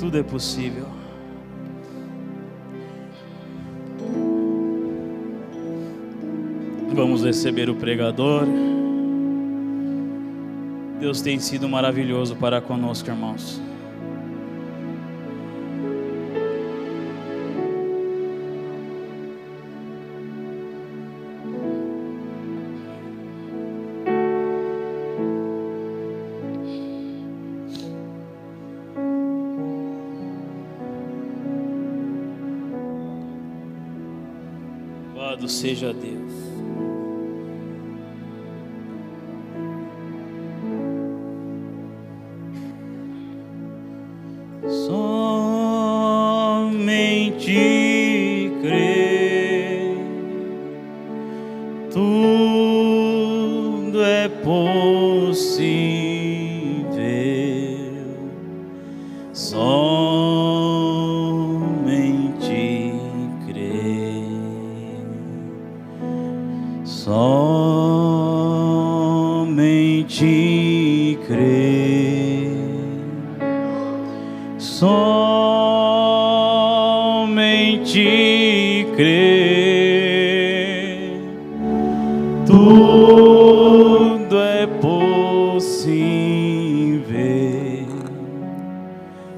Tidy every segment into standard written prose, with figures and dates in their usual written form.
tudo é possível. Vamos receber o pregador. Deus tem sido maravilhoso para conosco, irmãos. Louvado seja Deus. Somente crer, tudo é possível. Somente crer, somente crer, somente crer, tudo é possível,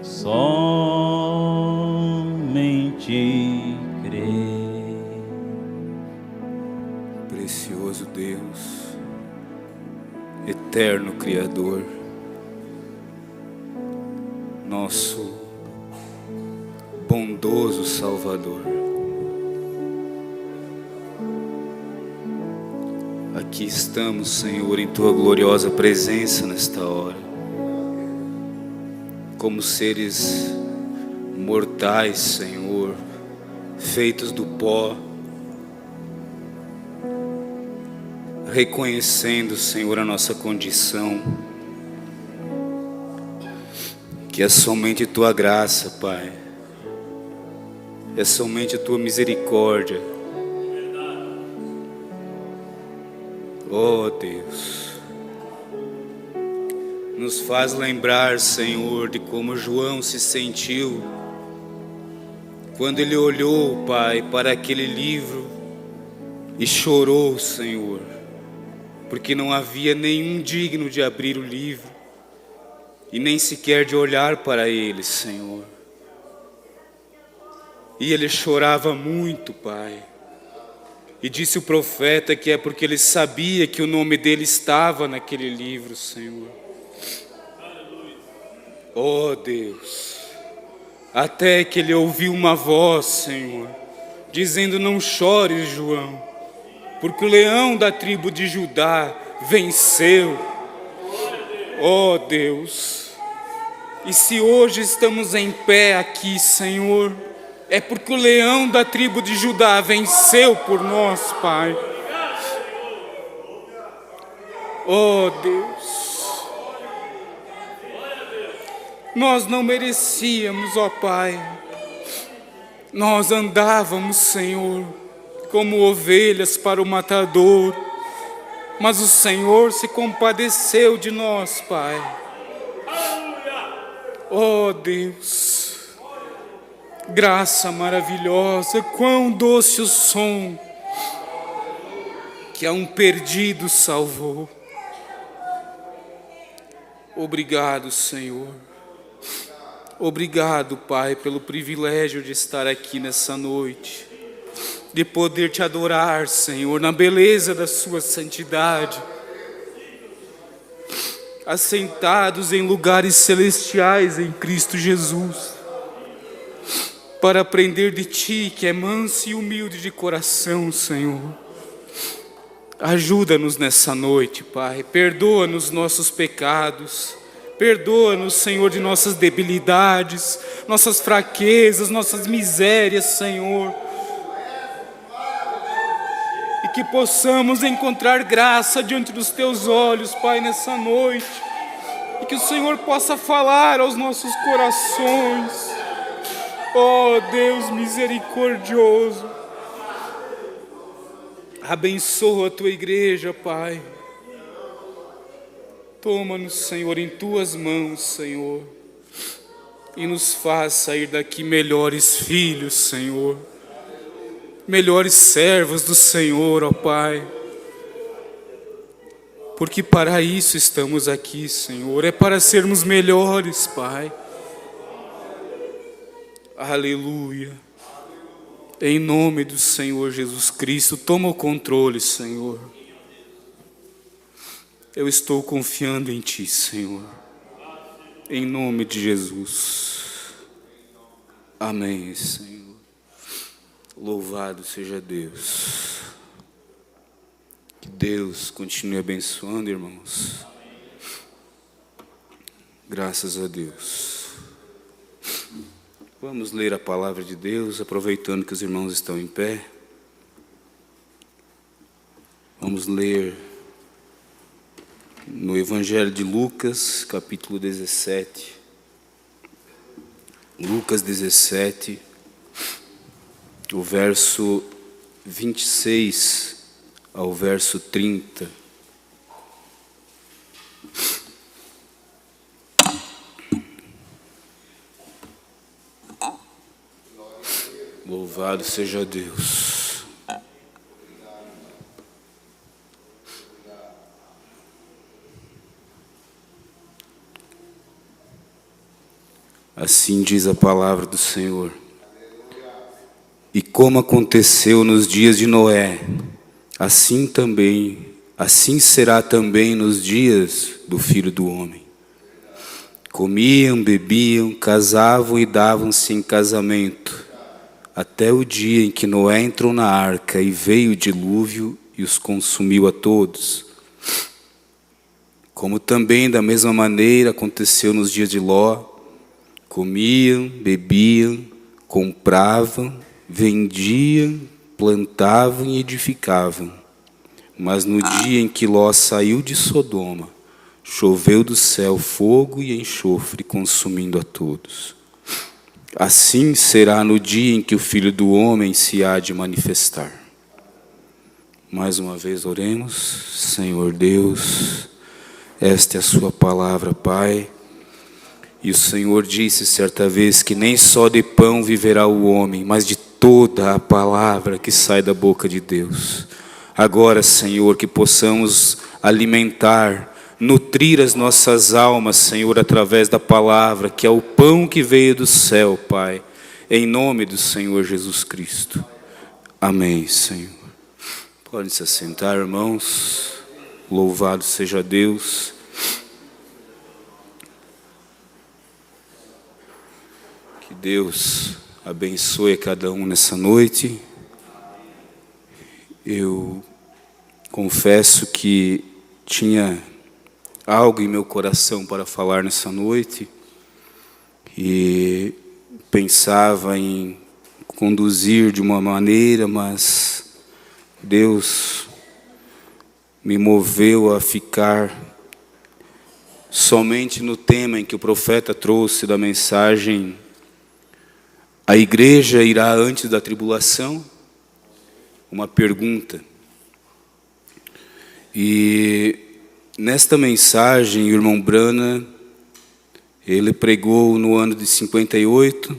somente crer. Precioso Deus, eterno Criador, nosso bondoso Salvador, aqui estamos, Senhor, em Tua gloriosa presença nesta hora, como seres mortais, Senhor, feitos do pó, reconhecendo, Senhor, a nossa condição, que é somente Tua graça, Pai, é somente a Tua misericórdia. Oh Deus, nos faz lembrar, Senhor, de como João se sentiu quando ele olhou, Pai, para aquele livro e chorou, Senhor, porque não havia nenhum digno de abrir o livro e nem sequer de olhar para ele, Senhor. E ele chorava muito, Pai. E disse o profeta que é porque ele sabia que o nome dele estava naquele livro, Senhor. Oh Deus, até que ele ouviu uma voz, Senhor, dizendo: não chores, João, porque o leão da tribo de Judá venceu. Oh Deus, e se hoje estamos em pé aqui, Senhor, é porque o leão da tribo de Judá venceu por nós, Pai. Oh Deus, nós não merecíamos, ó Pai. Nós andávamos, Senhor, como ovelhas para o matador, mas o Senhor se compadeceu de nós, Pai. Oh Deus, graça maravilhosa, quão doce o som que a um perdido salvou. Obrigado, Senhor. Obrigado, Pai, pelo privilégio de estar aqui nessa noite, de poder Te adorar, Senhor, na beleza da Sua santidade, assentados em lugares celestiais em Cristo Jesus, para aprender de Ti, que é manso e humilde de coração, Senhor. Ajuda-nos nessa noite, Pai. Perdoa-nos nossos pecados. Perdoa-nos, Senhor, de nossas debilidades, nossas fraquezas, nossas misérias, Senhor. E que possamos encontrar graça diante dos Teus olhos, Pai, nessa noite. E que o Senhor possa falar aos nossos corações. Oh Deus misericordioso, abençoa a Tua igreja, Pai. Toma-nos, Senhor, em Tuas mãos, Senhor. e nos faz sair daqui melhores filhos, Senhor. Melhores servos do Senhor, ó Pai. Porque para isso estamos aqui, Senhor. É para sermos melhores, Pai. Aleluia. Em nome do Senhor Jesus Cristo, toma o controle, Senhor. Eu estou confiando em Ti, Senhor. Em nome de Jesus. Amém, Senhor. Louvado seja Deus. Que Deus continue abençoando, irmãos. Graças a Deus. Vamos ler a palavra de Deus, aproveitando que os irmãos estão em pé. Vamos ler no Evangelho de Lucas, capítulo 17. Lucas 17, o verso 26 ao verso 30. Louvado seja Deus. Assim diz a palavra do Senhor. E como aconteceu nos dias de Noé, assim será também nos dias do Filho do Homem. Comiam, bebiam, casavam e davam-se em casamento, até o dia em que Noé entrou na arca e veio o dilúvio e os consumiu a todos. Como também da mesma maneira aconteceu nos dias de Ló. Comiam, bebiam, compravam, vendiam, plantavam e edificavam. Mas no dia em que Ló saiu de Sodoma, choveu do céu fogo e enxofre, consumindo a todos. Assim será no dia em que o Filho do Homem se há de manifestar. Mais uma vez oremos. Senhor Deus, esta é a sua palavra, Pai. E o Senhor disse certa vez que nem só de pão viverá o homem, mas de toda a palavra que sai da boca de Deus. Agora, Senhor, que possamos alimentar, nutrir as nossas almas, Senhor, através da palavra, que é o pão que veio do céu, Pai, em nome do Senhor Jesus Cristo. Amém, Senhor. Podem se assentar, irmãos. Louvado seja Deus. Que Deus abençoe cada um nessa noite. Eu confesso que tinha algo em meu coração para falar nessa noite e pensava em conduzir de uma maneira, mas Deus me moveu a ficar somente no tema em que o profeta trouxe da mensagem: a igreja irá antes da tribulação? Uma pergunta. E nesta mensagem, o irmão Brana, ele pregou no ano de 58,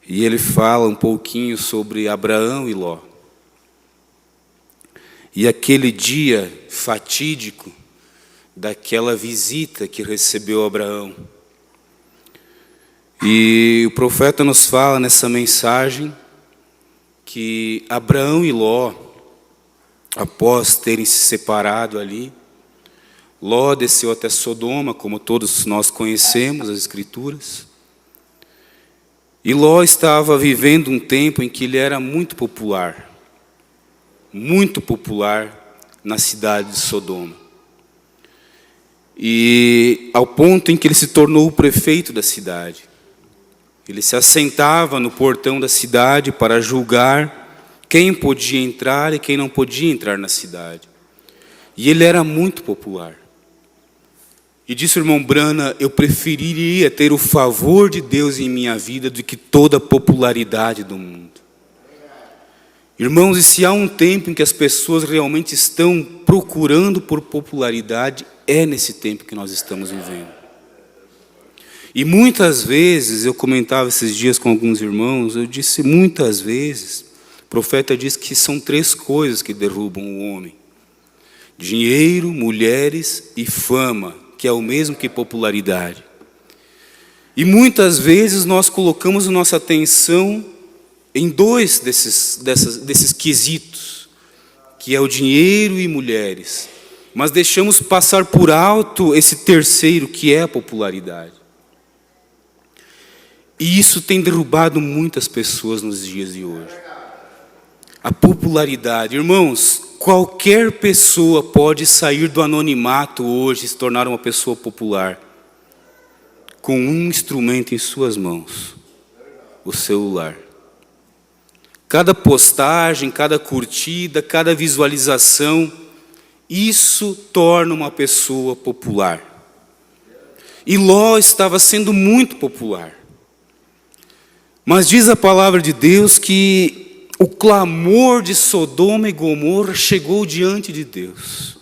e ele fala um pouquinho sobre Abraão e Ló. E aquele dia fatídico daquela visita que recebeu Abraão. E o profeta nos fala nessa mensagem que Abraão e Ló, após terem se separado ali, Ló desceu até Sodoma, como todos nós conhecemos as Escrituras. E Ló estava vivendo um tempo em que ele era muito popular na cidade de Sodoma. E ao ponto em que ele se tornou o prefeito da cidade. Ele se assentava no portão da cidade para julgar quem podia entrar e quem não podia entrar na cidade. E ele era muito popular. E disse o irmão Brana: eu preferiria ter o favor de Deus em minha vida do que toda a popularidade do mundo. Irmãos, e se há um tempo em que as pessoas realmente estão procurando por popularidade, é nesse tempo que nós estamos vivendo. E muitas vezes, eu comentava esses dias com alguns irmãos, eu disse muitas vezes, o profeta diz que são 3 coisas que derrubam o homem: dinheiro, mulheres e fama, que é o mesmo que popularidade. E muitas vezes nós colocamos a nossa atenção em 2 desses quesitos, que é o dinheiro e mulheres, mas deixamos passar por alto esse terceiro, que é a popularidade. E isso tem derrubado muitas pessoas nos dias de hoje. A popularidade. Irmãos, qualquer pessoa pode sair do anonimato hoje e se tornar uma pessoa popular, com um instrumento em suas mãos: o celular. Cada postagem, cada curtida, cada visualização, isso torna uma pessoa popular. E Ló estava sendo muito popular. Mas diz a palavra de Deus que o clamor de Sodoma e Gomorra chegou diante de Deus.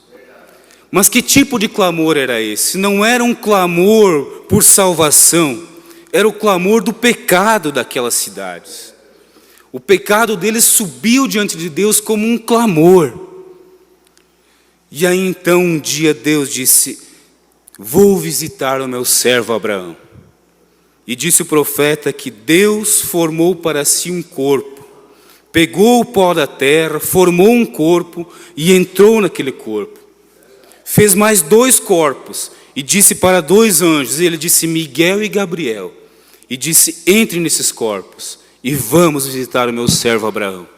Mas que tipo de clamor era esse? Não era um clamor por salvação, era o clamor do pecado daquelas cidades. O pecado deles subiu diante de Deus como um clamor. E aí então um dia Deus disse: vou visitar o meu servo Abraão. E disse o profeta que Deus formou para si um corpo, pegou o pó da terra, formou um corpo e entrou naquele corpo. Fez mais 2 corpos e disse para 2 anjos, ele disse Miguel e Gabriel, e disse: entre nesses corpos e vamos visitar o meu servo Abraão.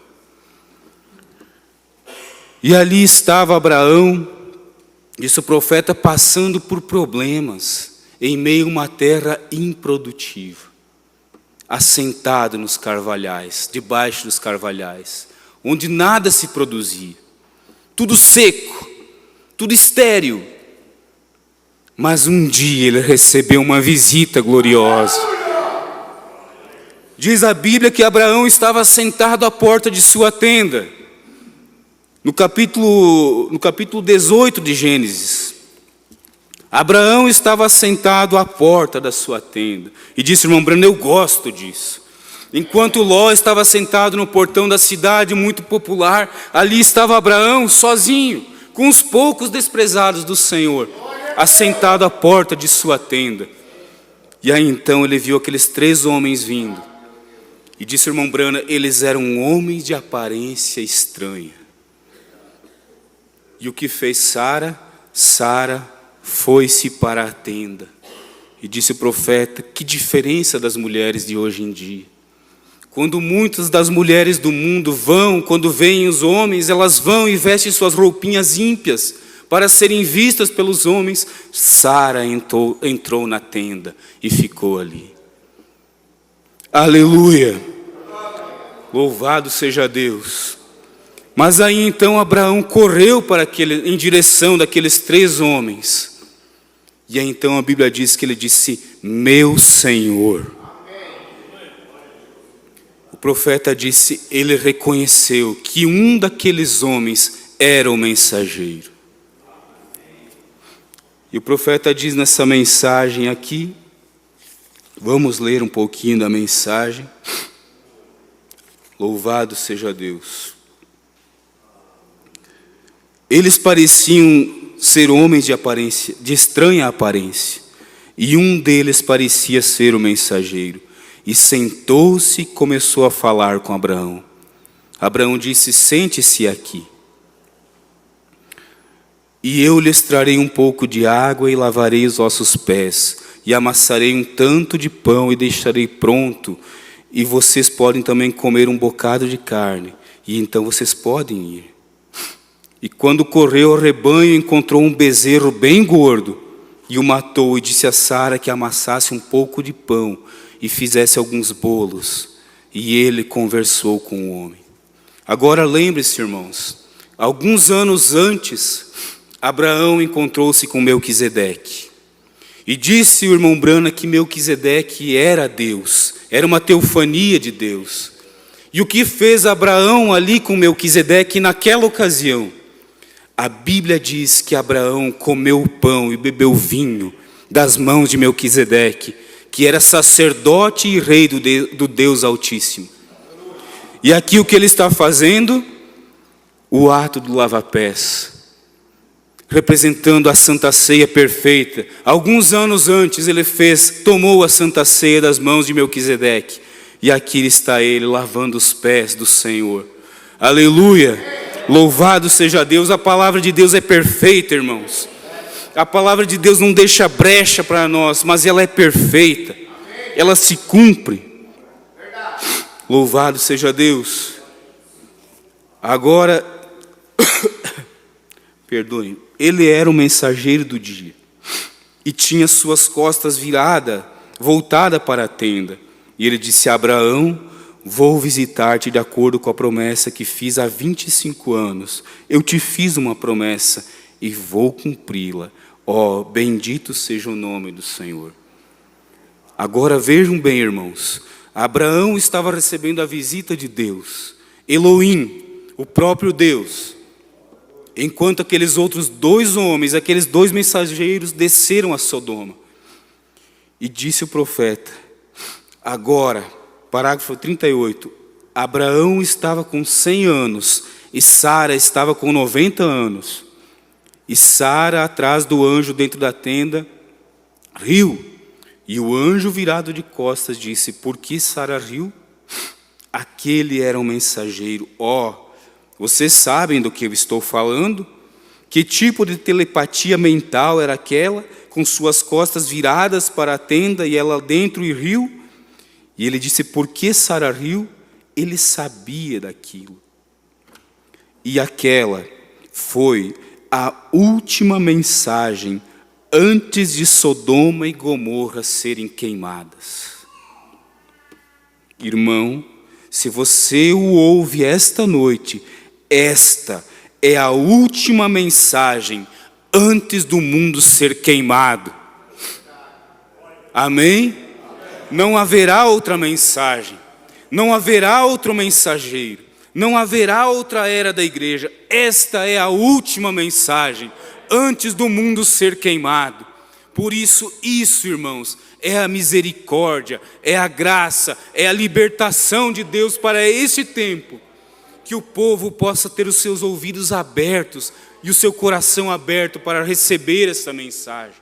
E ali estava Abraão, disse o profeta, passando por problemas, em meio a uma terra improdutiva, assentado nos carvalhais, debaixo dos carvalhais, onde nada se produzia, tudo seco, tudo estéril. Mas um dia ele recebeu uma visita gloriosa. Diz a Bíblia que Abraão estava sentado à porta de sua tenda. No capítulo 18 de Gênesis, Abraão estava sentado à porta da sua tenda. E disse, irmão Brando, eu gosto disso. Enquanto Ló estava sentado no portão da cidade, muito popular, ali estava Abraão sozinho, com os poucos desprezados do Senhor, assentado à porta de sua tenda. E aí então ele viu aqueles 3 homens vindo. E disse, irmão Brana, eles eram homens de aparência estranha. E o que fez Sara? Sara foi-se para a tenda. E disse o profeta, que diferença das mulheres de hoje em dia. Quando muitas das mulheres do mundo vão, quando veem os homens, elas vão e vestem suas roupinhas ímpias para serem vistas pelos homens. Sara entrou na tenda e ficou ali. Aleluia! Louvado seja Deus! Mas aí então Abraão correu em direção daqueles 3 homens. E aí então a Bíblia diz que ele disse, meu Senhor. O profeta disse, ele reconheceu que um daqueles homens era o mensageiro. E o profeta diz nessa mensagem aqui, vamos ler um pouquinho da mensagem. Louvado seja Deus. Eles pareciam ser homens de estranha aparência, e um deles parecia ser o mensageiro. E sentou-se e começou a falar com Abraão. Abraão disse, sente-se aqui. E eu lhes trarei um pouco de água e lavarei os vossos pés, e amassarei um tanto de pão e deixarei pronto, e vocês podem também comer um bocado de carne, e então vocês podem ir. E quando correu ao rebanho, encontrou um bezerro bem gordo, e o matou, e disse a Sara que amassasse um pouco de pão, e fizesse alguns bolos, e ele conversou com o homem. Agora lembre-se, irmãos, alguns anos antes, Abraão encontrou-se com Melquisedeque. E disse o irmão Brana que Melquisedeque era Deus, era uma teofania de Deus. E o que fez Abraão ali com Melquisedeque naquela ocasião? A Bíblia diz que Abraão comeu o pão e bebeu vinho das mãos de Melquisedeque, que era sacerdote e rei do Deus Altíssimo. E aqui o que ele está fazendo? O ato do lava-pés, representando a Santa Ceia perfeita. Alguns anos antes ele tomou a Santa Ceia das mãos de Melquisedeque. E aqui está ele lavando os pés do Senhor. Aleluia! Louvado seja Deus. A palavra de Deus é perfeita, irmãos. A palavra de Deus não deixa brecha para nós, mas ela é perfeita. Ela se cumpre. Louvado seja Deus. Agora, perdoem, ele era o mensageiro do dia e tinha suas costas voltada para a tenda. E ele disse a Abraão: vou visitar-te de acordo com a promessa que fiz há 25 anos. Eu te fiz uma promessa e vou cumpri-la. Ó, bendito seja o nome do Senhor. Agora vejam bem, irmãos. Abraão estava recebendo a visita de Deus, Elohim, o próprio Deus. Enquanto aqueles outros dois homens, aqueles dois mensageiros desceram a Sodoma. E disse o profeta, agora, parágrafo 38, Abraão estava com 100 anos e Sara estava com 90 anos. E Sara, atrás do anjo dentro da tenda, riu. E o anjo, virado de costas, disse, por que Sara riu? Aquele era um mensageiro. Vocês sabem do que eu estou falando? Que tipo de telepatia mental era aquela, com suas costas viradas para a tenda e ela dentro e riu? E ele disse, por que Sara riu? Ele sabia daquilo. E aquela foi a última mensagem antes de Sodoma e Gomorra serem queimadas. Irmão, se você o ouve esta noite, esta é a última mensagem antes do mundo ser queimado. Amém? Não haverá outra mensagem, não haverá outro mensageiro, não haverá outra era da igreja. Esta é a última mensagem antes do mundo ser queimado. Por isso, irmãos, é a misericórdia, é a graça, é a libertação de Deus para este tempo. Que o povo possa ter os seus ouvidos abertos e o seu coração aberto para receber essa mensagem.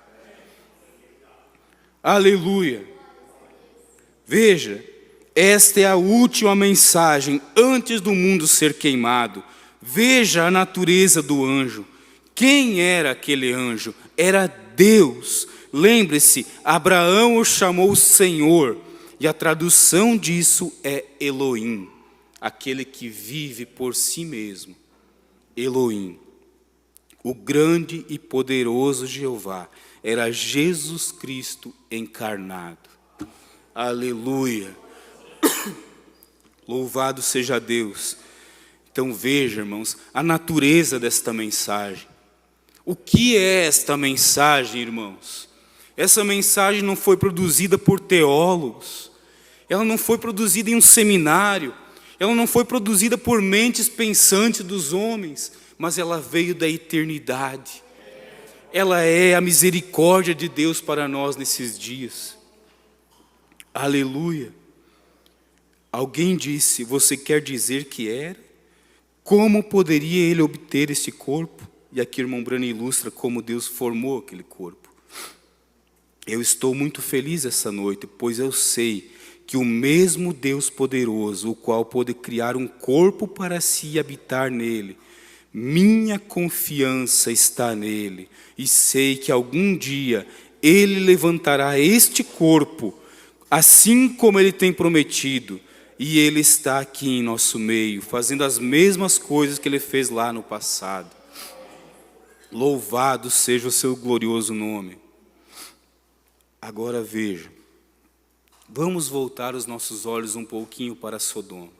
Aleluia. Veja, esta é a última mensagem antes do mundo ser queimado. Veja a natureza do anjo. Quem era aquele anjo? Era Deus. Lembre-se, Abraão o chamou Senhor. E a tradução disso é Elohim. Aquele que vive por si mesmo. Elohim. O grande e poderoso Jeová. Era Jesus Cristo encarnado. Aleluia. Louvado seja Deus. Então veja, irmãos, a natureza desta mensagem. O que é esta mensagem, irmãos? Essa mensagem não foi produzida por teólogos. Ela não foi produzida em um seminário. Ela não foi produzida por mentes pensantes dos homens. Mas ela veio da eternidade. Ela é a misericórdia de Deus para nós nesses dias. Aleluia. Alguém disse, você quer dizer que era? Como poderia ele obter este corpo? E aqui o irmão Brano ilustra como Deus formou aquele corpo. Eu estou muito feliz essa noite, pois eu sei que o mesmo Deus poderoso, o qual pôde criar um corpo para si e habitar nele, minha confiança está nele, e sei que algum dia ele levantará este corpo, assim como ele tem prometido, e ele está aqui em nosso meio, fazendo as mesmas coisas que ele fez lá no passado. Louvado seja o seu glorioso nome. Agora veja, vamos voltar os nossos olhos um pouquinho para Sodoma.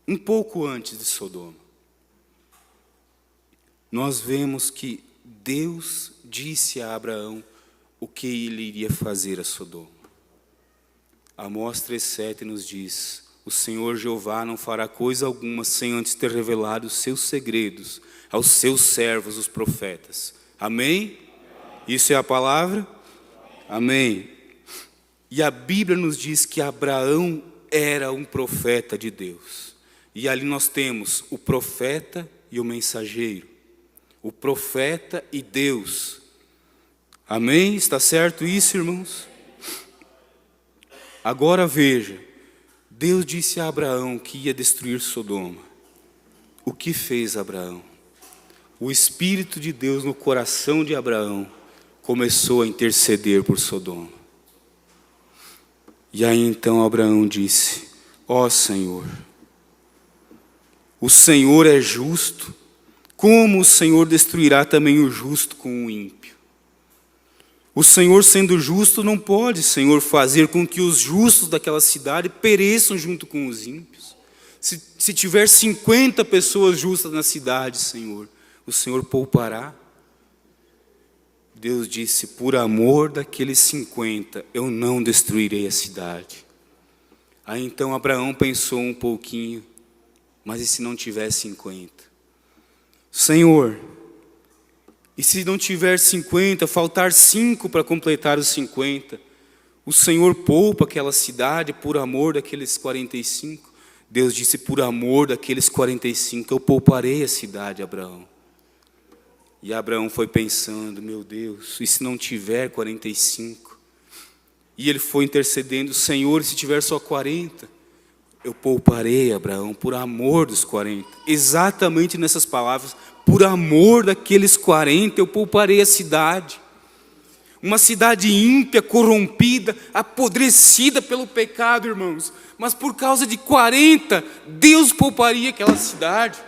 Um pouco antes de Sodoma. Nós vemos que Deus disse a Abraão o que ele iria fazer a Sodoma. Amós 3,7 nos diz, o Senhor Jeová não fará coisa alguma sem antes ter revelado os seus segredos aos seus servos, os profetas. Amém? Isso é a palavra? Amém. E a Bíblia nos diz que Abraão era um profeta de Deus. E ali nós temos o profeta e o mensageiro. O profeta e Deus. Amém? Está certo isso, irmãos? Agora veja, Deus disse a Abraão que ia destruir Sodoma. O que fez Abraão? O Espírito de Deus no coração de Abraão começou a interceder por Sodoma. E aí então Abraão disse: ó Senhor, o Senhor é justo, como o Senhor destruirá também o justo com o ímpio? O Senhor, sendo justo, não pode, Senhor, fazer com que os justos daquela cidade pereçam junto com os ímpios. Se tiver 50 pessoas justas na cidade, Senhor, o Senhor poupará? Deus disse: por amor daqueles 50, eu não destruirei a cidade. Aí então Abraão pensou um pouquinho: mas e se não tiver 50? Senhor, e se não tiver 50, faltar 5 para completar os 50, o Senhor poupa aquela cidade por amor daqueles 45? Deus disse: por amor daqueles 45, eu pouparei a cidade, Abraão. E Abraão foi pensando: meu Deus, e se não tiver 45? E ele foi intercedendo: Senhor, se tiver só 40, eu pouparei, Abraão, por amor dos 40. Exatamente nessas palavras: por amor daqueles 40, eu pouparei a cidade. Uma cidade ímpia, corrompida, apodrecida pelo pecado, irmãos. Mas por causa de 40, Deus pouparia aquela cidade.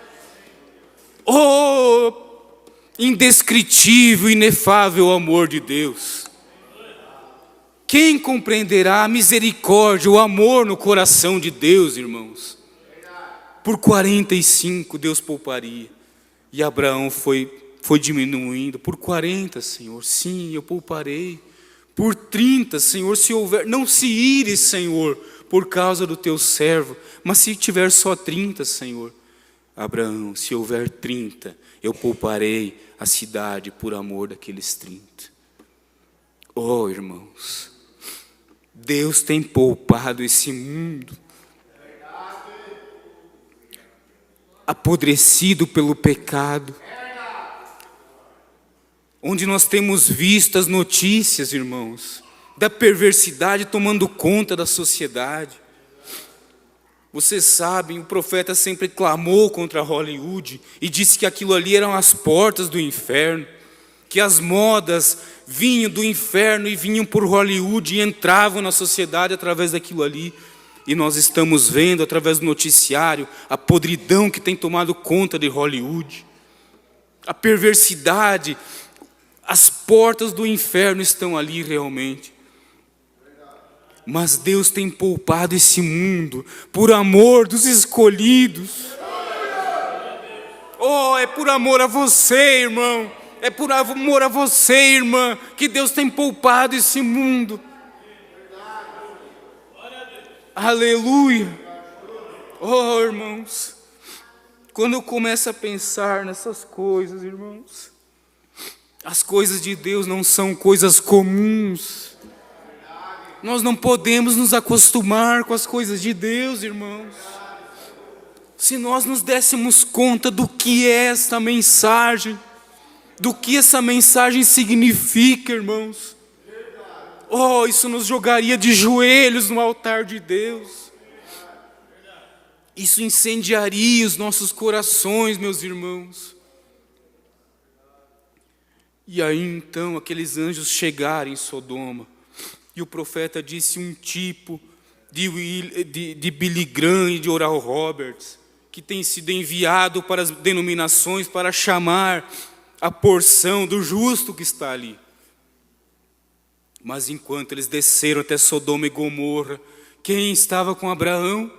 Oh, indescritível, inefável amor de Deus. Quem compreenderá a misericórdia, o amor no coração de Deus, irmãos? Por 45 Deus pouparia. E Abraão foi diminuindo. Por 40, Senhor, sim, eu pouparei. Por 30, Senhor, se houver, não se ire, Senhor, por causa do teu servo, mas se tiver só 30, Senhor. Abraão, se houver 30, eu pouparei a cidade por amor daqueles 30. Oh, irmãos, Deus tem poupado esse mundo apodrecido pelo pecado, onde nós temos visto as notícias, irmãos, da perversidade tomando conta da sociedade. Vocês sabem, o profeta sempre clamou contra Hollywood e disse que aquilo ali eram as portas do inferno, que as modas vinham do inferno e vinham por Hollywood e entravam na sociedade através daquilo ali. E nós estamos vendo através do noticiário a podridão que tem tomado conta de Hollywood, a perversidade, as portas do inferno estão ali realmente. Mas Deus tem poupado esse mundo por amor dos escolhidos. Oh, é por amor a você, irmão. É por amor a você, irmã, que Deus tem poupado esse mundo. Aleluia. Oh, irmãos, quando eu começo a pensar nessas coisas, irmãos, as coisas de Deus não são coisas comuns. Nós não podemos nos acostumar com as coisas de Deus, irmãos. Se nós nos dessemos conta do que é esta mensagem, do que essa mensagem significa, irmãos, oh, isso nos jogaria de joelhos no altar de Deus. Isso incendiaria os nossos corações, meus irmãos. E aí então aqueles anjos chegaram em Sodoma. E o profeta disse um tipo de Billy Graham e de Oral Roberts, que tem sido enviado para as denominações para chamar a porção do justo que está ali. Mas enquanto eles desceram até Sodoma e Gomorra, quem estava com Abraão?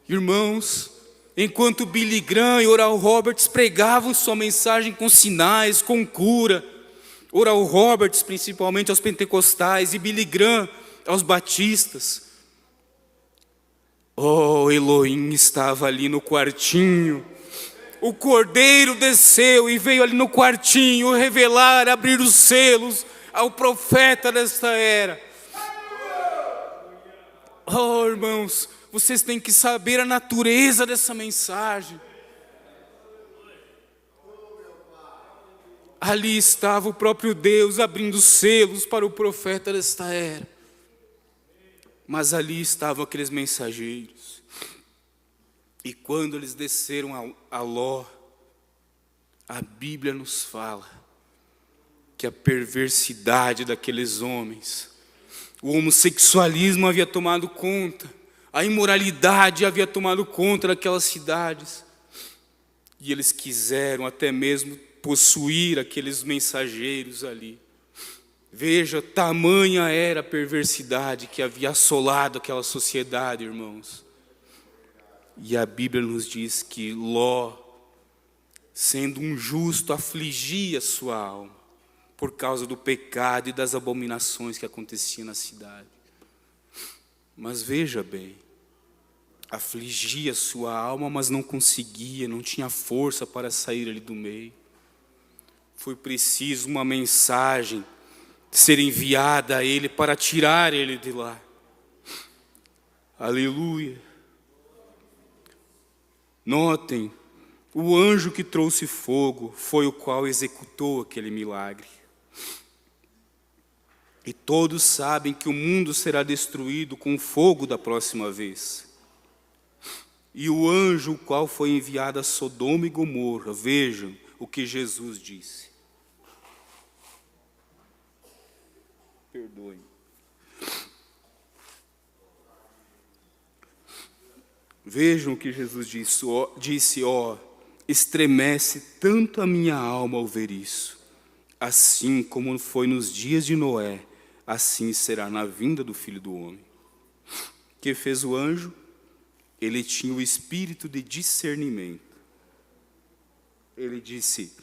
Irmãos, enquanto Billy Graham e Oral Roberts pregavam sua mensagem com sinais, com cura, Oral Roberts principalmente aos pentecostais e Billy Graham aos batistas, oh, Elohim estava ali no quartinho. O Cordeiro desceu e veio ali no quartinho revelar, abrir os selos ao profeta desta era. Oh, irmãos, vocês têm que saber a natureza dessa mensagem. Ali estava o próprio Deus abrindo selos para o profeta desta era. Mas ali estavam aqueles mensageiros. E quando eles desceram a Ló, a Bíblia nos fala que a perversidade daqueles homens, o homossexualismo havia tomado conta, a imoralidade havia tomado conta daquelas cidades. E eles quiseram até mesmo possuir aqueles mensageiros ali. Veja, tamanha era a perversidade que havia assolado aquela sociedade, irmãos. E a Bíblia nos diz que Ló, sendo um justo, afligia sua alma por causa do pecado e das abominações que aconteciam na cidade. Mas veja bem, afligia sua alma, mas não conseguia, não tinha força para sair ali do meio. Foi preciso uma mensagem ser enviada a ele para tirar ele de lá. Aleluia. Notem, o anjo que trouxe fogo foi o qual executou aquele milagre. E todos sabem que o mundo será destruído com o fogo da próxima vez. E o anjo, o qual foi enviado a Sodoma e Gomorra, vejam o que Jesus disse. Perdoem. Vejam o que Jesus disse, estremece tanto a minha alma ao ver isso. Assim como foi nos dias de Noé, assim será na vinda do Filho do Homem. O que fez o anjo? Ele tinha o espírito de discernimento. Ele disse,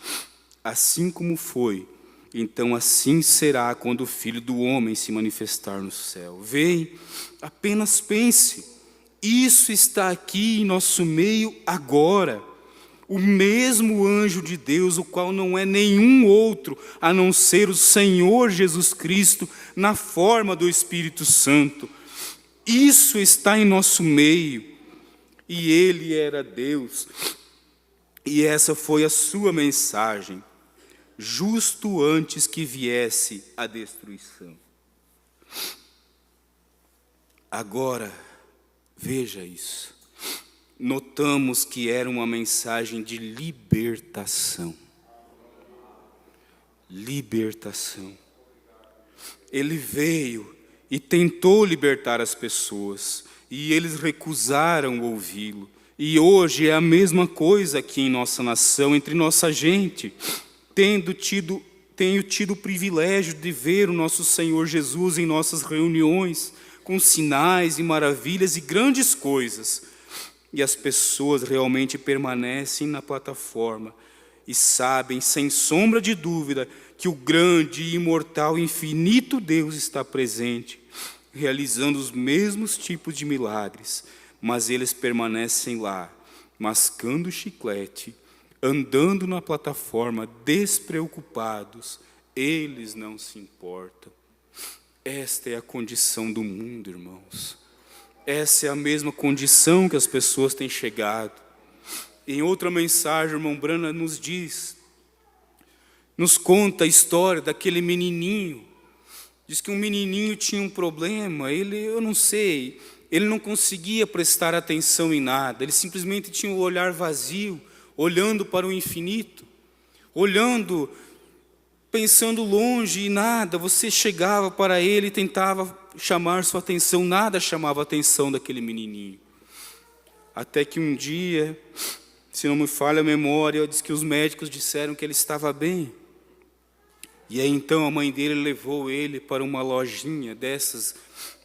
assim como foi, então assim será quando o Filho do Homem se manifestar no céu. Vem, apenas pense, isso está aqui em nosso meio agora. O mesmo anjo de Deus, o qual não é nenhum outro, a não ser o Senhor Jesus Cristo, na forma do Espírito Santo. Isso está em nosso meio. E Ele era Deus. E essa foi a sua mensagem, justo antes que viesse a destruição. Agora, veja isso. Notamos que era uma mensagem de libertação. Libertação. Ele veio e tentou libertar as pessoas, e eles recusaram ouvi-lo. E hoje é a mesma coisa aqui em nossa nação, entre nossa gente. Tenho tido o privilégio de ver o nosso Senhor Jesus em nossas reuniões, com sinais e maravilhas e grandes coisas. E as pessoas realmente permanecem na plataforma e sabem, sem sombra de dúvida, que o grande, imortal, infinito Deus está presente, realizando os mesmos tipos de milagres, mas eles permanecem lá, mascando chiclete, andando na plataforma, despreocupados, eles não se importam. Esta é a condição do mundo, irmãos. Essa é a mesma condição que as pessoas têm chegado. Em outra mensagem, o irmão Branham nos conta a história daquele menininho. Diz que um menininho tinha um problema, eu não sei, ele não conseguia prestar atenção em nada, ele simplesmente tinha o olhar vazio, olhando para o infinito, olhando, pensando longe e nada. Você chegava para ele e tentava chamar sua atenção, nada chamava a atenção daquele menininho. Até que um dia, se não me falha a memória, diz que os médicos disseram que ele estava bem. E aí então a mãe dele levou ele para uma lojinha dessas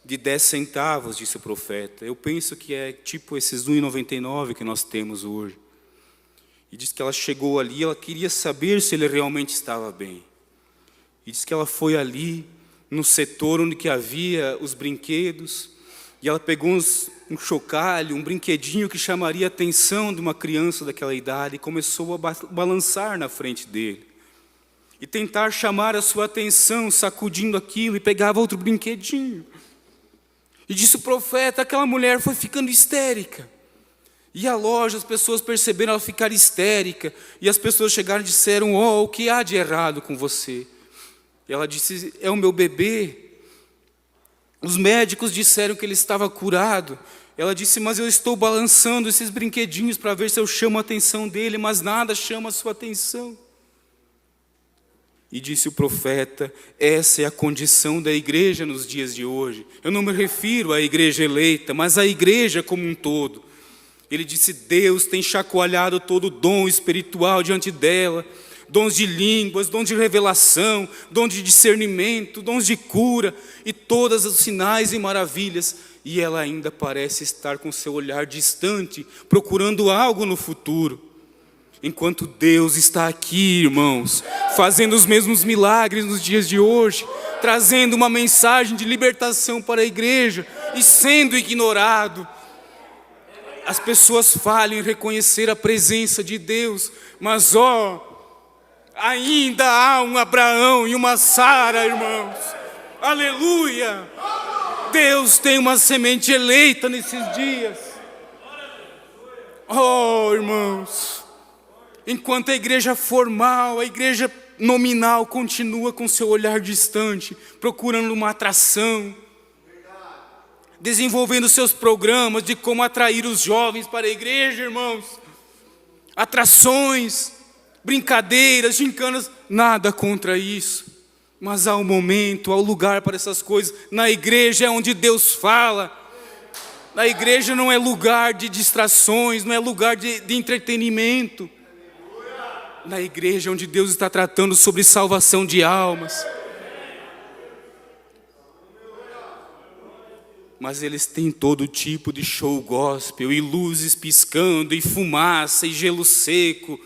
de 10 centavos, disse o profeta. Eu penso que é tipo esses R$1,99 que nós temos hoje. E diz que ela chegou ali, ela queria saber se ele realmente estava bem. E diz que ela foi ali, no setor onde que havia os brinquedos, e ela pegou um chocalho, um brinquedinho que chamaria a atenção de uma criança daquela idade, e começou a balançar na frente dele. E tentar chamar a sua atenção, sacudindo aquilo, e pegava outro brinquedinho. E disse o profeta, aquela mulher foi ficando histérica. E a loja, as pessoas perceberam ela ficar histérica. E as pessoas chegaram e disseram, o que há de errado com você? E ela disse, é o meu bebê. Os médicos disseram que ele estava curado. Ela disse, mas eu estou balançando esses brinquedinhos para ver se eu chamo a atenção dele, mas nada chama a sua atenção. E disse o profeta, essa é a condição da igreja nos dias de hoje. Eu não me refiro à igreja eleita, mas à igreja como um todo. Ele disse, Deus tem chacoalhado todo o dom espiritual diante dela, dons de línguas, dons de revelação, dons de discernimento, dons de cura, e todos os sinais e maravilhas. E ela ainda parece estar com seu olhar distante, procurando algo no futuro. Enquanto Deus está aqui, irmãos, fazendo os mesmos milagres nos dias de hoje, trazendo uma mensagem de libertação para a igreja, e sendo ignorado. As pessoas falham em reconhecer a presença de Deus, mas ainda há um Abraão e uma Sara, irmãos. Aleluia! Deus tem uma semente eleita nesses dias. Irmãos, enquanto a igreja formal, a igreja nominal continua com seu olhar distante, procurando uma atração, desenvolvendo seus programas de como atrair os jovens para a igreja, irmãos. Atrações, brincadeiras, gincanas, nada contra isso. Mas há um momento, há um lugar para essas coisas. Na igreja é onde Deus fala. Na igreja não é lugar de distrações, não é lugar de entretenimento. Na igreja é onde Deus está tratando sobre salvação de almas. Mas eles têm todo tipo de show gospel, e luzes piscando, e fumaça, e gelo seco,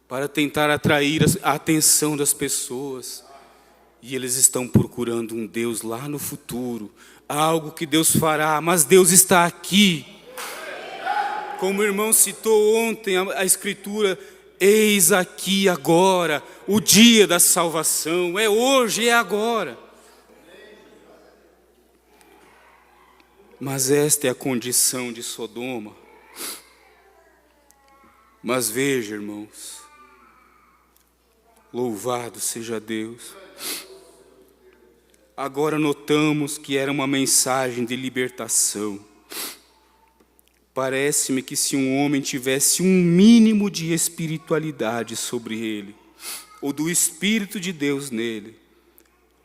para tentar atrair a atenção das pessoas. E eles estão procurando um Deus lá no futuro, algo que Deus fará, mas Deus está aqui. Como o irmão citou ontem, a Escritura, eis aqui agora, o dia da salvação, é hoje, é agora. Mas esta é a condição de Sodoma. Mas veja, irmãos, louvado seja Deus. Agora notamos que era uma mensagem de libertação. Parece-me que se um homem tivesse um mínimo de espiritualidade sobre ele, ou do Espírito de Deus nele,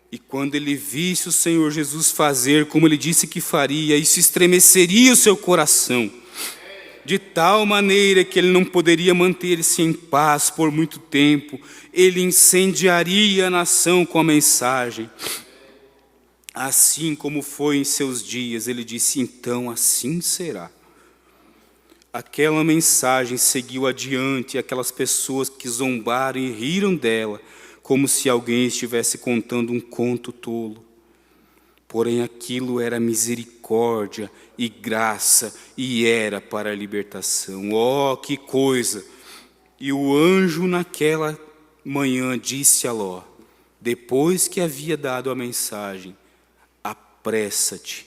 e quando ele visse o Senhor Jesus fazer como ele disse que faria, isso estremeceria o seu coração, de tal maneira que ele não poderia manter-se em paz por muito tempo. Ele incendiaria a nação com a mensagem. Assim como foi em seus dias, ele disse, então assim será. Aquela mensagem seguiu adiante aquelas pessoas que zombaram e riram dela, como se alguém estivesse contando um conto tolo. Porém, aquilo era misericórdia e graça, e era para a libertação. Que coisa! E o anjo naquela manhã disse a Ló, depois que havia dado a mensagem, apressa-te,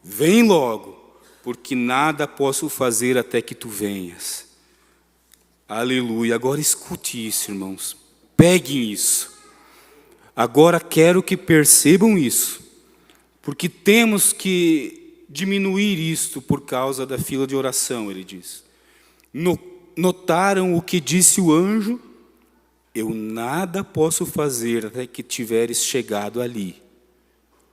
vem logo, porque nada posso fazer até que tu venhas. Aleluia! Agora escute isso, irmãos. Peguem isso. Agora quero que percebam isso, porque temos que diminuir isto por causa da fila de oração, ele diz. Notaram o que disse o anjo? Eu nada posso fazer até que tiveres chegado ali.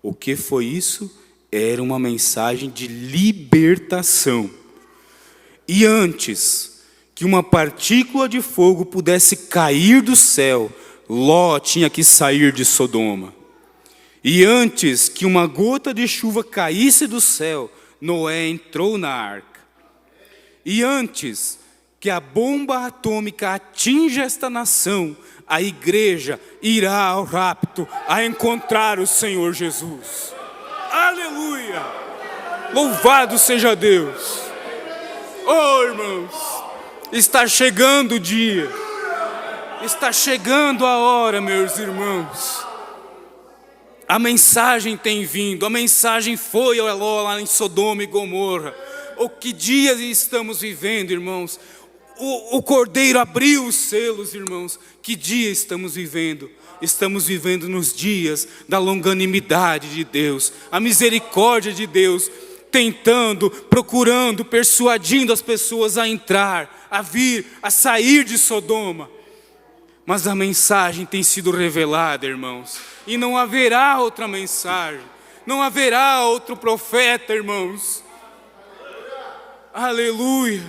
O que foi isso? Era uma mensagem de libertação. E antes que uma partícula de fogo pudesse cair do céu, Ló tinha que sair de Sodoma. E antes que uma gota de chuva caísse do céu, Noé entrou na arca. E antes que a bomba atômica atinja esta nação, a igreja irá ao rapto a encontrar o Senhor Jesus. Aleluia! Louvado seja Deus! Irmãos, está chegando o dia, está chegando a hora, meus irmãos. A mensagem tem vindo, a mensagem foi lá em Sodoma e Gomorra. O que dias estamos vivendo, irmãos? O Cordeiro abriu os selos, irmãos. Que dia estamos vivendo? Estamos vivendo nos dias da longanimidade de Deus, a misericórdia de Deus, tentando, procurando, persuadindo as pessoas a entrar, a vir, a sair de Sodoma. Mas a mensagem tem sido revelada, irmãos, e não haverá outra mensagem, não haverá outro profeta, irmãos. Aleluia.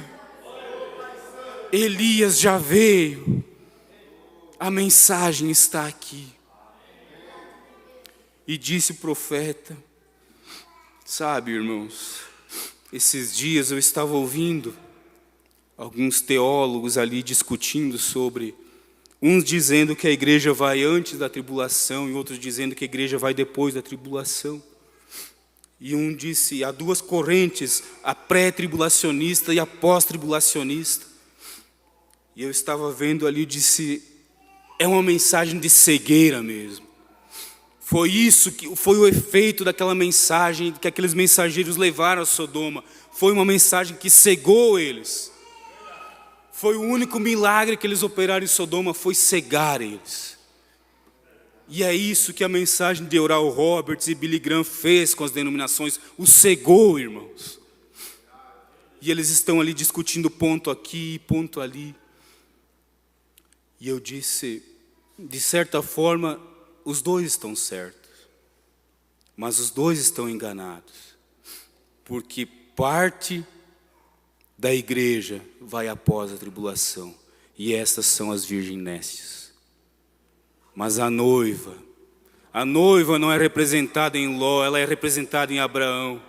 Elias já veio, a mensagem está aqui. E disse o profeta, sabe, irmãos, esses dias eu estava ouvindo alguns teólogos ali discutindo sobre, uns dizendo que a igreja vai antes da tribulação e outros dizendo que a igreja vai depois da tribulação. E um disse, há duas correntes, a pré-tribulacionista e a pós-tribulacionista. E eu estava vendo ali e disse, é uma mensagem de cegueira mesmo. Foi isso, foi o efeito daquela mensagem que aqueles mensageiros levaram a Sodoma. Foi uma mensagem que cegou eles. Foi o único milagre que eles operaram em Sodoma, foi cegar eles. E é isso que a mensagem de Oral Roberts e Billy Graham fez com as denominações, o cegou, irmãos. E eles estão ali discutindo ponto aqui, ponto ali. E eu disse, de certa forma, os dois estão certos, mas os dois estão enganados, porque parte da igreja vai após a tribulação, e estas são as virgens nécias. Mas a noiva não é representada em Ló, ela é representada em Abraão.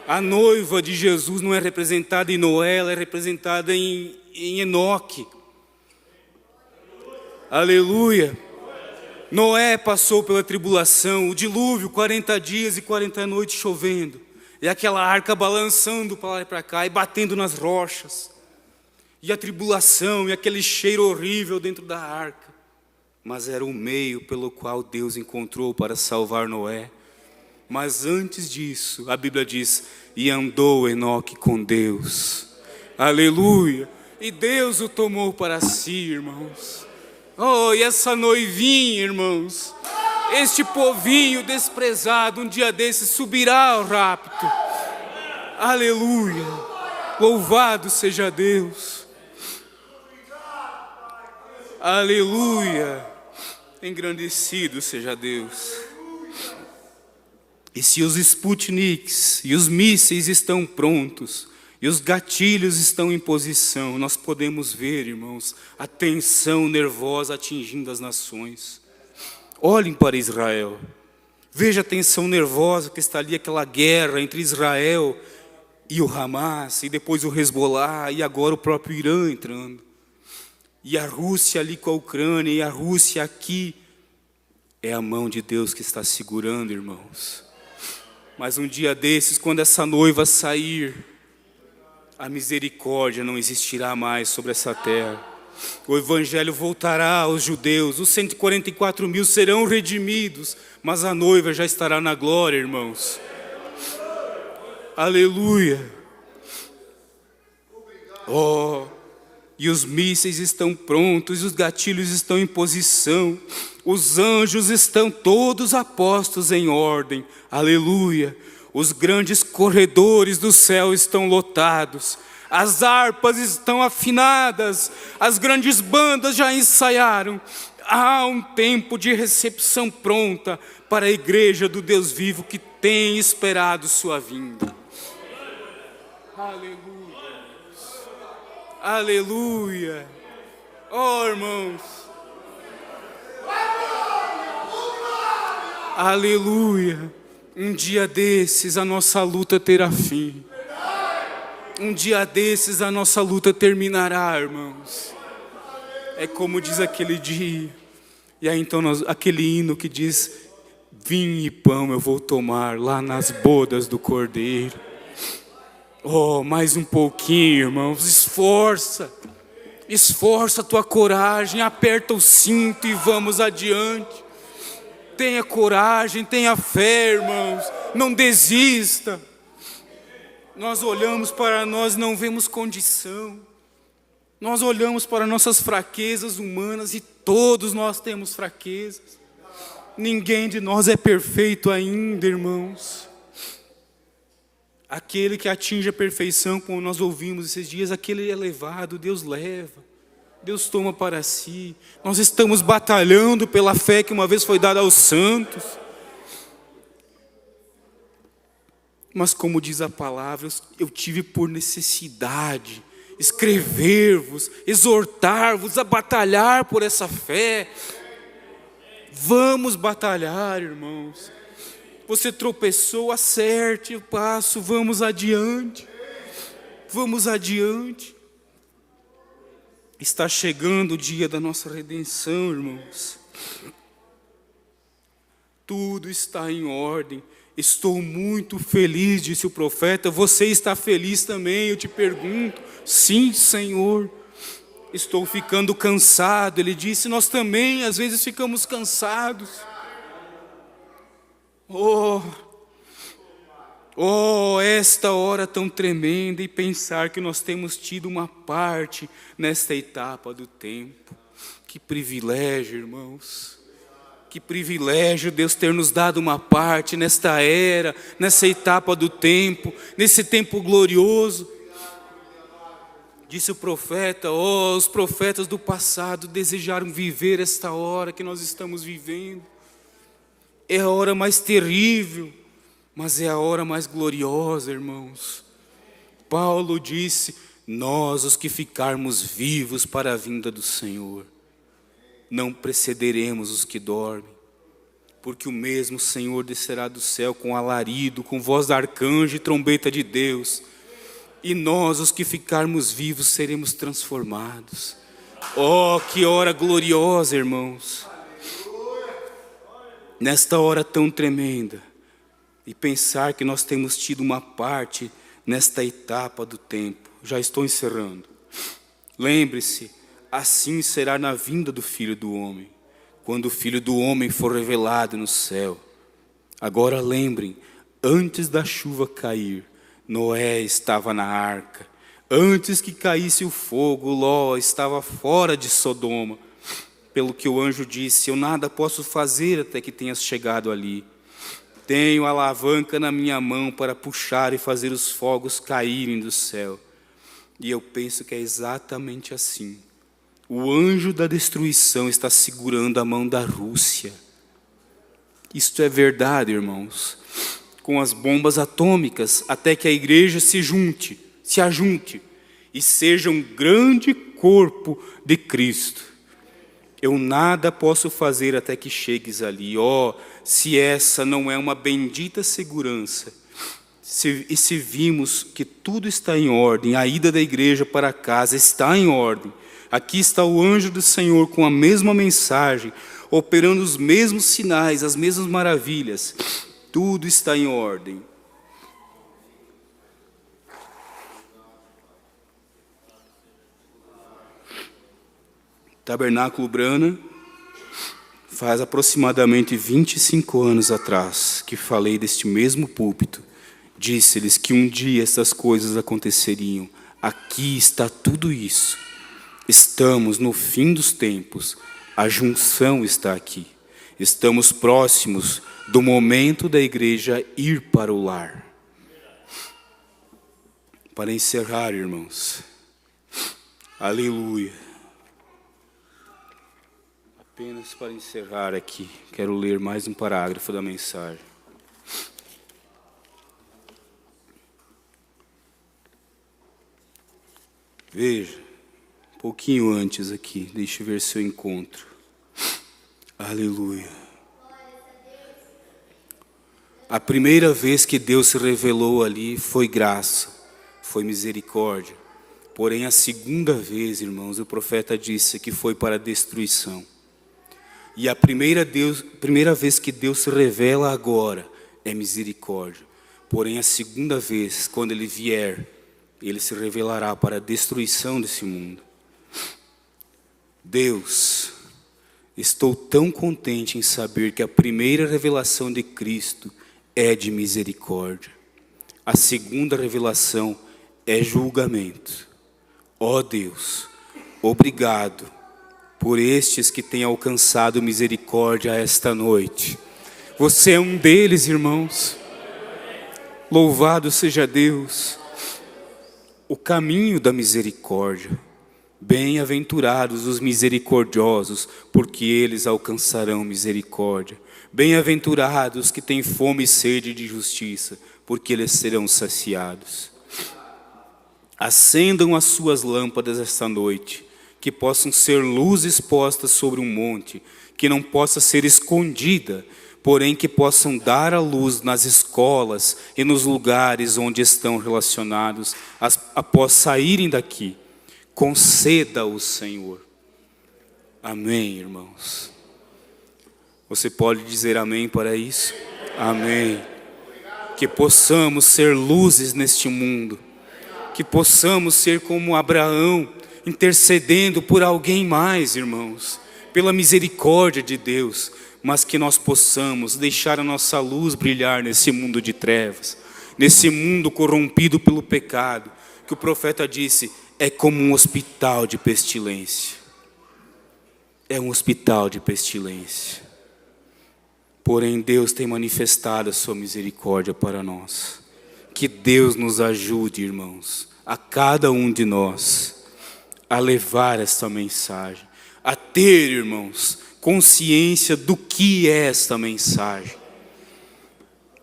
A noiva de Jesus não é representada em Noé, ela é representada em Enoque. Aleluia. Noé passou pela tribulação, o dilúvio, 40 dias e 40 noites chovendo. E aquela arca balançando para lá e para cá e batendo nas rochas. E a tribulação e aquele cheiro horrível dentro da arca. Mas era o meio pelo qual Deus encontrou para salvar Noé. Mas antes disso, a Bíblia diz, e andou Enoque com Deus. Aleluia. E Deus o tomou para si, irmãos. Oh, e essa noivinha, irmãos, este povinho desprezado, um dia desses subirá ao rapto. Aleluia. Louvado seja Deus. Aleluia. Engrandecido seja Deus. E se os Sputniks e os mísseis estão prontos, e os gatilhos estão em posição, nós podemos ver, irmãos, a tensão nervosa atingindo as nações. Olhem para Israel. Veja a tensão nervosa que está ali, aquela guerra entre Israel e o Hamas, e depois o Hezbollah, e agora o próprio Irã entrando. E a Rússia ali com a Ucrânia, e a Rússia aqui. É a mão de Deus que está segurando, irmãos. Mas um dia desses, quando essa noiva sair, a misericórdia não existirá mais sobre essa terra. O evangelho voltará aos judeus, os 144 mil serão redimidos, mas a noiva já estará na glória, irmãos. Aleluia. Oh, e os mísseis estão prontos, os gatilhos estão em posição, os anjos estão todos apostos em ordem. Aleluia. Os grandes corredores do céu estão lotados. As harpas estão afinadas. As grandes bandas já ensaiaram. Há um tempo de recepção pronta para a igreja do Deus vivo que tem esperado sua vinda. Aleluia. Aleluia. Oh, irmãos. Aleluia. Um dia desses a nossa luta terá fim. Um dia desses a nossa luta terminará, irmãos. É como diz aquele dia. E aí então aquele hino que diz, vinho e pão eu vou tomar lá nas bodas do Cordeiro. Oh, mais um pouquinho, irmãos. Esforça a tua coragem, aperta o cinto e vamos adiante. Tenha coragem, tenha fé, irmãos. Não desista. Nós olhamos para nós e não vemos condição. Nós olhamos para nossas fraquezas humanas e todos nós temos fraquezas. Ninguém de nós é perfeito ainda, irmãos. Aquele que atinge a perfeição, como nós ouvimos esses dias, aquele é levado, Deus leva. Deus toma para si. Nós estamos batalhando pela fé que uma vez foi dada aos santos. Mas como diz a palavra, eu tive por necessidade escrever-vos, exortar-vos a batalhar por essa fé. Vamos batalhar, irmãos. Você tropeçou, acerte o passo, vamos adiante. Vamos adiante. Está chegando o dia da nossa redenção, irmãos. Tudo está em ordem. Estou muito feliz, disse o profeta. Você está feliz também? Eu te pergunto. Sim, Senhor. Estou ficando cansado. Ele disse, nós também às vezes ficamos cansados. Esta hora tão tremenda e pensar que nós temos tido uma parte nesta etapa do tempo. Que privilégio, irmãos. Que privilégio Deus ter nos dado uma parte nesta era, nessa etapa do tempo, nesse tempo glorioso. Disse o profeta, os profetas do passado desejaram viver esta hora que nós estamos vivendo. É a hora mais terrível, mas é a hora mais gloriosa, irmãos. Paulo disse, nós os que ficarmos vivos para a vinda do Senhor, não precederemos os que dormem, porque o mesmo Senhor descerá do céu com alarido, com voz de arcanjo e trombeta de Deus, e nós, os que ficarmos vivos, seremos transformados. Que hora gloriosa, irmãos! Nesta hora tão tremenda, e pensar que nós temos tido uma parte nesta etapa do tempo. Já estou encerrando. Lembre-se, assim será na vinda do Filho do Homem, quando o Filho do Homem for revelado no céu. Agora lembrem, antes da chuva cair, Noé estava na arca. Antes que caísse o fogo, Ló estava fora de Sodoma. Pelo que o anjo disse, eu nada posso fazer até que tenhas chegado ali. Tenho a alavanca na minha mão para puxar e fazer os fogos caírem do céu. E eu penso que é exatamente assim. O anjo da destruição está segurando a mão da Rússia. Isto é verdade, irmãos. Com as bombas atômicas, até que a igreja se ajunte e seja um grande corpo de Cristo. Eu nada posso fazer até que chegues ali. Se essa não é uma bendita segurança. E se vimos que tudo está em ordem, a ida da igreja para casa está em ordem. Aqui está o anjo do Senhor com a mesma mensagem, operando os mesmos sinais, as mesmas maravilhas. Tudo está em ordem. Tabernáculo Brana, faz aproximadamente 25 anos atrás que falei deste mesmo púlpito. Disse-lhes que um dia essas coisas aconteceriam. Aqui está tudo isso. Estamos no fim dos tempos. A junção está aqui. Estamos próximos do momento da igreja ir para o lar. Para encerrar, irmãos. Aleluia. Apenas para encerrar aqui, quero ler mais um parágrafo da mensagem. Veja, um pouquinho antes aqui, deixa eu ver se eu encontro. Aleluia. A primeira vez que Deus se revelou ali foi graça, foi misericórdia. Porém, a segunda vez, irmãos, o profeta disse que foi para destruição. E a primeira vez que Deus se revela agora é misericórdia. Porém, a segunda vez, quando Ele vier, Ele se revelará para a destruição desse mundo. Deus Estou tão contente em saber que a primeira revelação de Cristo é de misericórdia. A segunda revelação é julgamento. Ó Deus, obrigado por estes que têm alcançado misericórdia esta noite. Você é um deles, irmãos. Louvado seja Deus. O caminho da misericórdia. Bem-aventurados os misericordiosos, porque eles alcançarão misericórdia. Bem-aventurados que têm fome e sede de justiça, porque eles serão saciados. Acendam as suas lâmpadas esta noite, que possam ser luzes postas sobre um monte, que não possa ser escondida, porém que possam dar a luz nas escolas e nos lugares onde estão relacionados, após saírem daqui. Conceda-o, Senhor. Amém, irmãos. Você pode dizer amém para isso? Amém. Que possamos ser luzes neste mundo. Que possamos ser como Abraão, intercedendo por alguém mais, irmãos. Pela misericórdia de Deus. Mas que nós possamos deixar a nossa luz brilhar nesse mundo de trevas. Nesse mundo corrompido pelo pecado. Que o profeta disse, é como um hospital de pestilência. É um hospital de pestilência. Porém, Deus tem manifestado a sua misericórdia para nós. Que Deus nos ajude, irmãos, a cada um de nós, a levar esta mensagem. A ter, irmãos, consciência do que é esta mensagem.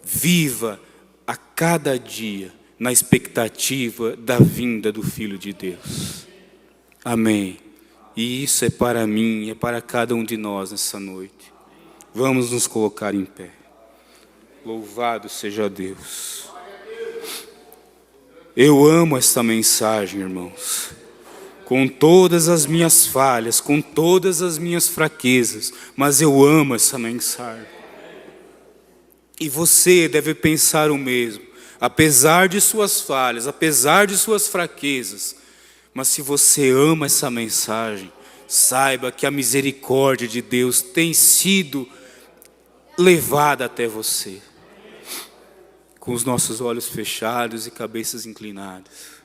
Viva a cada dia na expectativa da vinda do Filho de Deus. Amém. E isso é para mim, é para cada um de nós nessa noite. Vamos nos colocar em pé. Louvado seja Deus. Eu amo esta mensagem, irmãos. Com todas as minhas falhas, com todas as minhas fraquezas, mas eu amo essa mensagem. E você deve pensar o mesmo. Apesar de suas falhas, apesar de suas fraquezas, mas se você ama essa mensagem, saiba que a misericórdia de Deus tem sido levada até você. Com os nossos olhos fechados e cabeças inclinadas.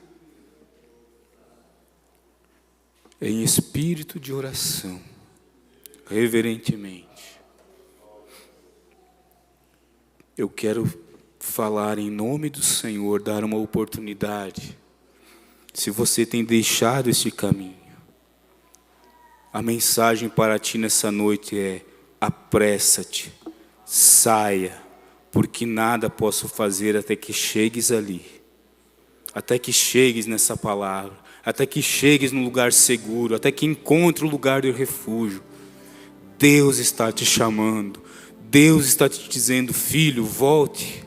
Em espírito de oração, reverentemente, eu quero falar em nome do Senhor, dar uma oportunidade. Se você tem deixado este caminho, a mensagem para ti nessa noite é: apressa-te, saia, porque nada posso fazer até que chegues ali, até que chegues nessa palavra, até que chegues no lugar seguro, até que encontre o lugar de refúgio. Deus está te chamando, Deus está te dizendo: filho, volte.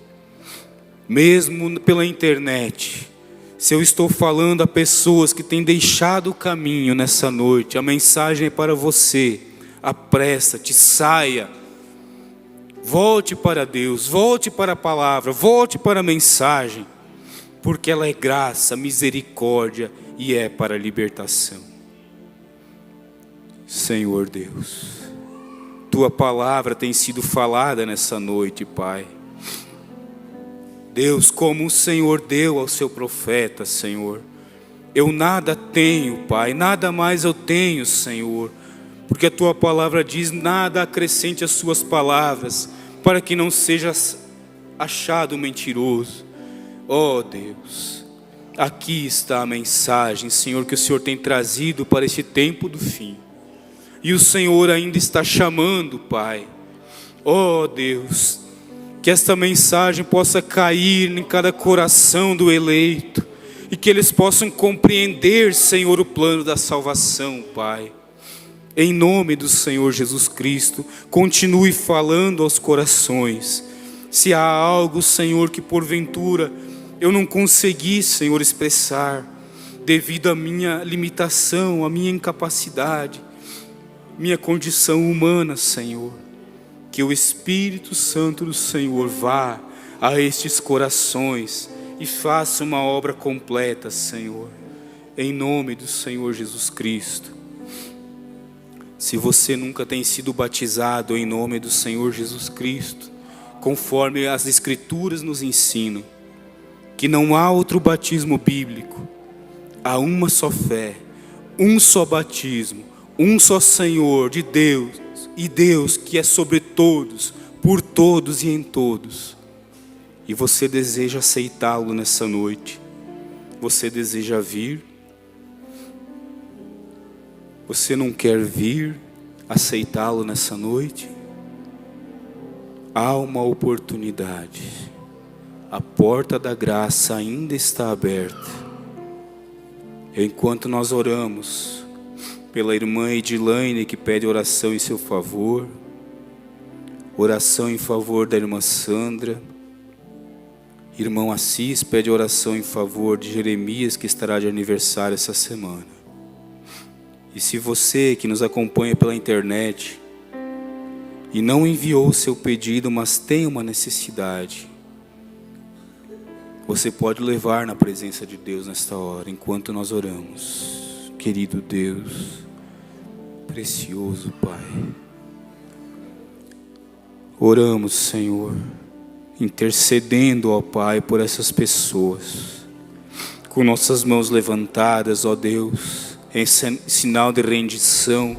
Mesmo pela internet, se eu estou falando a pessoas que têm deixado o caminho nessa noite, a mensagem é para você: apressa-te, saia, volte para Deus, volte para a palavra, volte para a mensagem, porque ela é graça, misericórdia e é para a libertação. Senhor Deus, tua palavra tem sido falada nessa noite, Pai. Deus, como o Senhor deu ao seu profeta, Senhor, eu nada tenho, Pai, nada mais eu tenho, Senhor, porque a tua palavra diz: nada acrescente às suas palavras, para que não seja achado mentiroso. Oh Deus, aqui está a mensagem, Senhor, que o Senhor tem trazido para este tempo do fim, e o Senhor ainda está chamando, Pai. Oh Deus, que esta mensagem possa cair em cada coração do eleito, e que eles possam compreender, Senhor, o plano da salvação, Pai. Em nome do Senhor Jesus Cristo, continue falando aos corações. Se há algo, Senhor, que porventura eu não consegui, Senhor, expressar, devido à minha limitação, à minha incapacidade, minha condição humana, Senhor, que o Espírito Santo do Senhor vá a estes corações e faça uma obra completa, Senhor, em nome do Senhor Jesus Cristo. Se você nunca tem sido batizado em nome do Senhor Jesus Cristo, conforme as Escrituras nos ensinam, que não há outro batismo bíblico, há uma só fé, um só batismo, um só Senhor de Deus, e Deus que é sobre todos, por todos e em todos. E você deseja aceitá-lo nessa noite? Você deseja vir? Você não quer vir aceitá-lo nessa noite? Há uma oportunidade. A porta da graça ainda está aberta. Enquanto nós oramos pela irmã Edilaine, que pede oração em seu favor, oração em favor da irmã Sandra, irmão Assis pede oração em favor de Jeremias, que estará de aniversário essa semana. E se você que nos acompanha pela internet e não enviou o seu pedido, mas tem uma necessidade, você pode levar na presença de Deus nesta hora, enquanto nós oramos. Querido Deus, precioso Pai, oramos, Senhor, intercedendo, ó Pai, por essas pessoas, com nossas mãos levantadas, ó Deus, em sinal de rendição,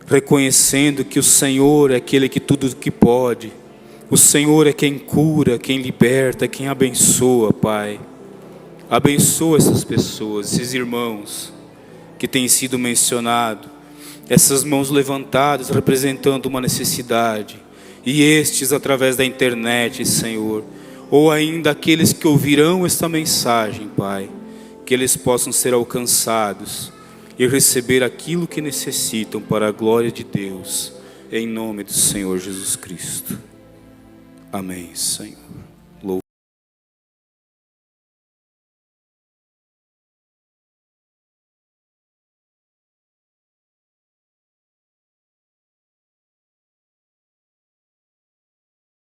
reconhecendo que o Senhor é aquele que tudo que pode, o Senhor é quem cura, quem liberta, quem abençoa, Pai. Abençoa essas pessoas, esses irmãos que têm sido mencionados, essas mãos levantadas representando uma necessidade, e estes através da internet, Senhor, ou ainda aqueles que ouvirão esta mensagem, Pai, que eles possam ser alcançados e receber aquilo que necessitam para a glória de Deus, em nome do Senhor Jesus Cristo. Amém, Senhor.